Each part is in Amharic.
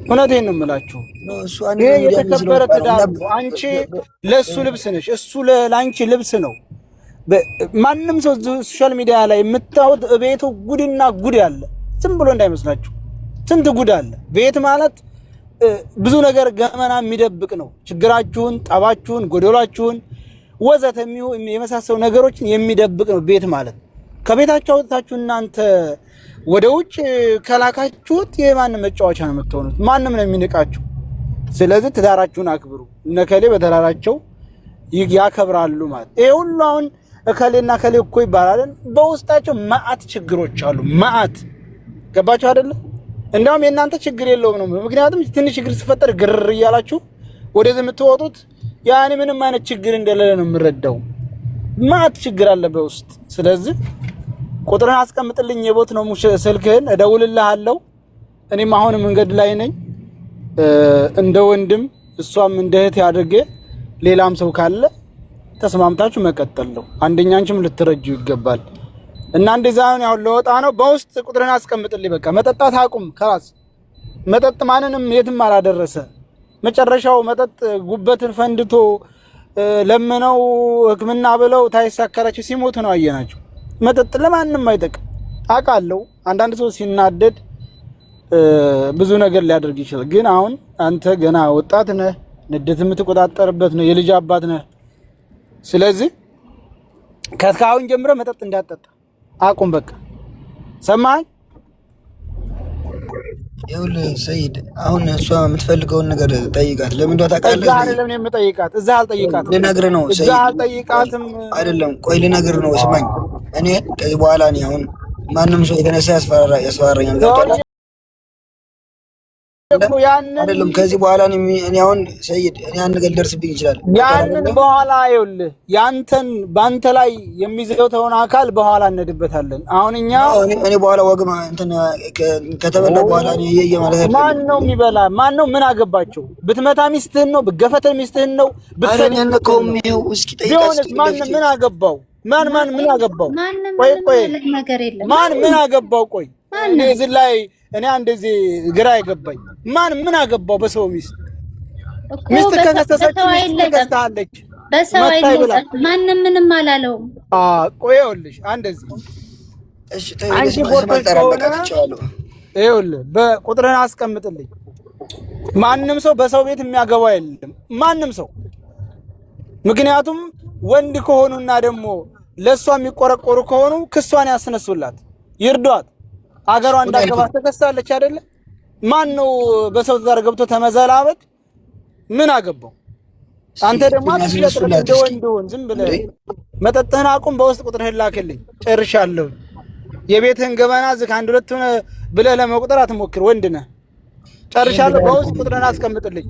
እውነቴን ነው የምላችሁ። ይሄ የተከበረ ትዳር ነው። አንቺ ለሱ ልብስ ነሽ፣ እሱ ለአንቺ ልብስ ነው። ማንም ሰው ሶሻል ሚዲያ ላይ የምታዩት ቤቱ ጉድና ጉድ አለ። ዝም ብሎ እንዳይመስላችሁ ስንት ጉድ አለ። ቤት ማለት ብዙ ነገር ገመና የሚደብቅ ነው። ችግራችሁን፣ ጠባችሁን፣ ጎደሏችሁን ወዘተ የመሳሰሉ ነገሮችን የሚደብቅ ነው ቤት ማለት። ከቤታችሁ አውጥታችሁ እናንተ ወደ ውጭ ከላካችሁት የማንም መጫወቻ ነው የምትሆኑት። ማንም ነው የሚንቃችሁ። ስለዚህ ትዳራችሁን አክብሩ። እነከሌ በተዳራቸው ያከብራሉ ማለት ይሄ ሁሉ አሁን እከሌና እከሌ እኮ ይባላል። በውስጣቸው ማአት ችግሮች አሉ። ማአት ገባችሁ አይደለ? እንዳውም የእናንተ ችግር የለውም ነው። ምክንያቱም ትንሽ ችግር ሲፈጠር ግር እያላችሁ ወደዚህ የምትወጡት ያኔ ምንም አይነት ችግር እንደሌለ ነው የምረዳው። ማአት ችግር አለ በውስጥ። ስለዚህ ቁጥርን አስቀምጥልኝ፣ የቦት ነው ስልክህን እደውልልሃለሁ። እኔም አሁን መንገድ ላይ ነኝ። እንደ ወንድም እሷም እንደ እህት ያድርጌ። ሌላም ሰው ካለ ተስማምታችሁ መቀጠል ነው። አንደኛ አንቺም ልትረጁ ይገባል። እና እንደዛ አሁን ያው ለወጣ ነው። በውስጥ ቁጥርን አስቀምጥልኝ። በቃ መጠጣት አቁም። ከራስ መጠጥ ማንንም የትም አላደረሰ። መጨረሻው መጠጥ ጉበትን ፈንድቶ ለምነው ሕክምና ብለው ታይሳካላችሁ ሲሞቱ ነው አየናቸው። መጠጥ ለማንም አይጠቅም አውቃለሁ። አንዳንድ ሰው ሲናደድ ብዙ ነገር ሊያደርግ ይችላል። ግን አሁን አንተ ገና ወጣት ነህ፣ ንዴት የምትቆጣጠርበት ነው፣ የልጅ አባት ነህ። ስለዚህ ከካሁን ጀምረ መጠጥ እንዳትጠጣ አቁም። በቃ ሰማኸኝ? ይኸውልህ ሰይድ፣ አሁን እሷ የምትፈልገውን ነገር ጠይቃት። ለምን እንደው ታውቃለህ? እዛ አይደለም የምጠይቃት፣ እዛ አልጠይቃትም። ልነግርህ ነው ሰይድ፣ እዛ አልጠይቃትም። አይደለም ቆይ ልነግርህ ነው። ስማኝ፣ እኔ ከዚህ በኋላ እኔ አሁን ማንም ሰው የተነሳ ያስፈራራኛል። አይደለም ከዚህ በኋላ እኔ አሁን ሰይድ እኔ አንድ ነገር ሊደርስብኝ ይችላል። ያንን በኋላ ይኸውልህ ያንተን ባንተ ላይ የሚዘውተውን አካል በኋላ እንድበታለን። አሁን እኛ እኔ በኋላ ወግማ እንትን ከተበላ በኋላ እኔ ማለት ነው። ማን ነው የሚበላ? ማን ነው? ምን አገባቸው? ብትመታ ሚስትህን ነው፣ ብትገፈተር ሚስትህን ነው። ብትሰነከውም ይኸው እስኪ ጠይቃት። ማን ምን አገባው? ማን ምን አገባው? ቆይ ማን ምን አገባው? ቆይ እኔ እዚህ ላይ እኔ እንደዚህ ግራ አይገባኝ። ማን ምን አገባው? በሰው ሚስት ከከሰሰች ከስተሃለች በሰው አይደለም። ማንም ምንም አላለውም። ቆይ ይኸውልሽ እንደዚህ እሺ አንቺ ቦርጠራበቃችኋለሁ። ይኸውልህ በቁጥርን አስቀምጥልኝ። ማንም ሰው በሰው ቤት የሚያገባው የለም ማንም ሰው። ምክንያቱም ወንድ ከሆኑና ደግሞ ለሷ የሚቆረቆሩ ከሆኑ ክሷን ያስነሱላት፣ ይርዷት። አገሯ እንዳገባ ተከሳለች አይደለ? ማን ነው በሰው ትዳር ገብቶ ተመዘላበድ? ምን አገባው? አንተ ደግሞ አትሽለጥለጥ እንደ ወንድ ሁን። ዝም ብለህ መጠጥህን አቁም። በውስጥ ቁጥርህን ላክልኝ። ጨርሻለሁ። የቤትህን ገበና ዝክ አንድ ሁለት ብለህ ለመቁጠር አትሞክር። ወንድ ነህ። ጨርሻለሁ። በውስጥ ቁጥርህን አስቀምጥልኝ።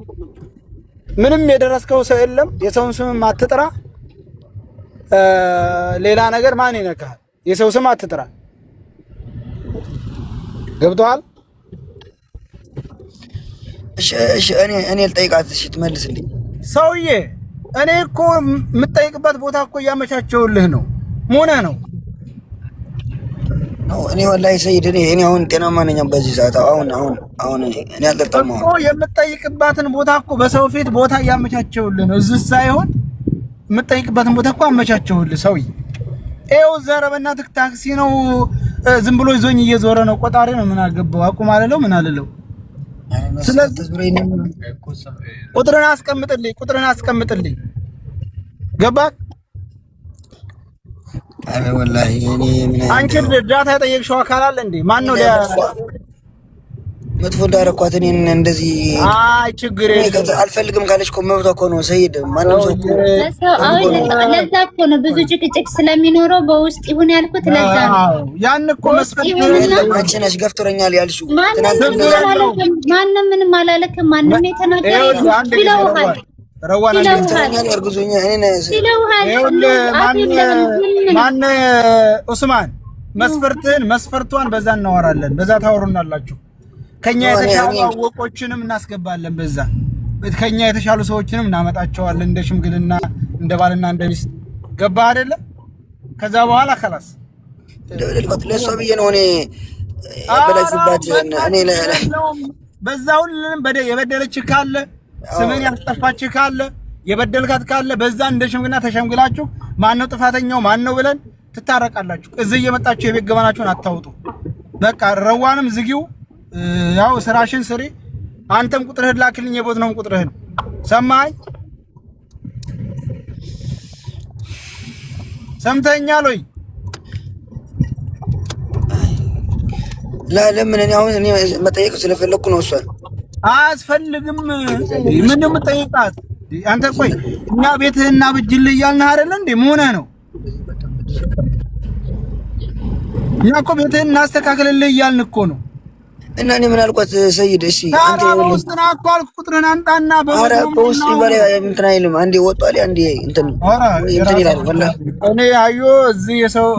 ምንም የደረስከው ሰው የለም። የሰውን ስም አትጥራ። ሌላ ነገር ማን ይነካል? የሰው ስም አትጥራ። ገብቶሃል? እሺ እኔ ልጠይቃት። እሺ ትመልስልኝ። ሰውዬ እኔ እኮ የምጠይቅበት ቦታ እኮ እያመቻቸውልህ ነው። ሆነህ ነው እኔ ወላሂ ሰይድ እኔ አሁን ጤናማ ነኝ በዚህ ሰዓት። አሁን እኔ አልጠጣም እኮ የምጠይቅባትን ቦታ እኮ በሰው ፊት ቦታ እያመቻቸውልህ ነው። እዚህ ሳይሆን የምጠይቅባትን ቦታ እኮ አመቻቸውልህ ሰውዬ። ይኸው ዘረ በእናትህ ታክሲ ነው ዝም ብሎ ይዞኝ እየዞረ ነው። ቆጣሪ ነው። ምን አገባው? አቁም አለለው ምን አለለው? ስለዚህ ቁጥርን አስቀምጥልኝ። ገባህ? አረ ወላሂ እኔ ምን አንቺ እርዳታ የጠየቅሽው አካል አለ እንዴ? ማን ነው መጥፎ እንዳደረኳት እኔን እንደዚህ? አይ ችግር የለም። አልፈልግም ካለች እኮ መብቷ እኮ ነው ሰይድ። ማንም ሰው እኮ ለዛ እኮ ነው ብዙ ጭቅጭቅ ስለሚኖረው በውስጥ ይሁን ያልኩት። ለዛ ነው ያን እኮ መስፈል አንቺ ነሽ ገፍቶረኛል ያልሽው። ማንም ምንም አላለክም። ማንም የተናገረ ይለውሃል። ረዋና ገፍቶረኛል እርግዙኛ እኔ ማን ኡስማን መስፈርቷን በዛ እናወራለን። በዛ ታወሩናላችሁ። ከኛ የተሻሉ አወቆችንም እናስገባለን። በዛ ከኛ የተሻሉ ሰዎችንም እናመጣቸዋለን። እንደ ሽምግልና እንደ ባልና እንደ ሚስት ገባ አይደለ? ከዛ በኋላ خلاص ለሷ ብዬ ነው እኔ ያበላሽባት። እኔ በዛው የበደለች ካለ ስምን ያስጠፋች ካለ የበደልካት ካለ በዛ እንደ ሽምግና ተሸምግላችሁ ማነው ጥፋተኛው ማነው ብለን ትታረቃላችሁ። እዚህ እየመጣችሁ የቤት ገበናችሁን አታውጡ። በቃ ረዋንም ዝጊው። ያው ስራሽን ስሪ። አንተም ቁጥርህን ላክልኝ የቦት ነው ቁጥርህን ሰማኝ ሰምተኛል ወይ ለምን እኔ አሁን እኔ መጠየቅ ስለፈለኩ ነው እሷን አስፈልግም ምንም የምጠይቃት አንተ ቆይ እኛ ቤትህና ብጅልህ እያልን አይደል እንዴ ምን ነው እኛ እኮ ቤትህን እናስተካክልልህ እያልን እኮ ነው እና እኔ ምን አልኳት ሰይድ እሺ አንተ ውስጥ አቋል ቁጥርን አንጣና በውስጥ ይበለ እንትን አይልም አንዴ ወጣለ አንዴ እንትን ይላል ወላሂ እኔ አዮ እዚህ የሰው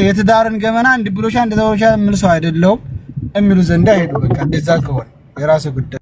የትዳርን ገመና እንድ ብሎሻ እንደተወሻ ምን ሰው አይደለም የሚሉ ዘንዳ ሄዱ በቃ እንደዛ ከሆነ የራስ ጉዳይ